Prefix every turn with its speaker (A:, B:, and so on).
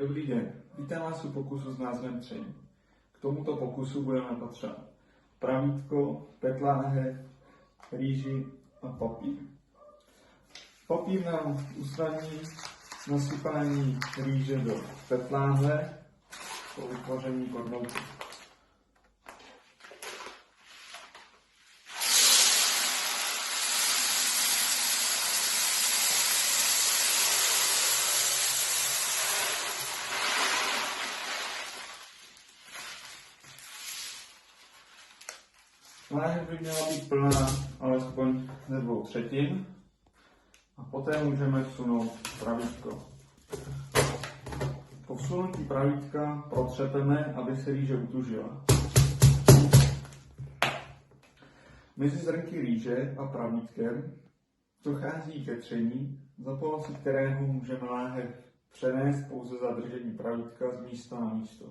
A: Dobrý den, vítám vás u pokusu s názvem tření. K tomuto pokusu budeme potřebovat pravítko, PET láhev, rýži a papír. Papír nám usnadní nasypání rýže do PET láhve po vytvoření kornoutu. Láhev by měla být plná alespoň ze 2/3 a poté můžeme vsunout pravítko. Po vsunutí pravítka protřepeme, aby se rýže utužila. Mezi zrnky rýže a pravítkem dochází ke tření, za pomoci kterého můžeme láhev přenést pouze za držení pravítka z místa na místo.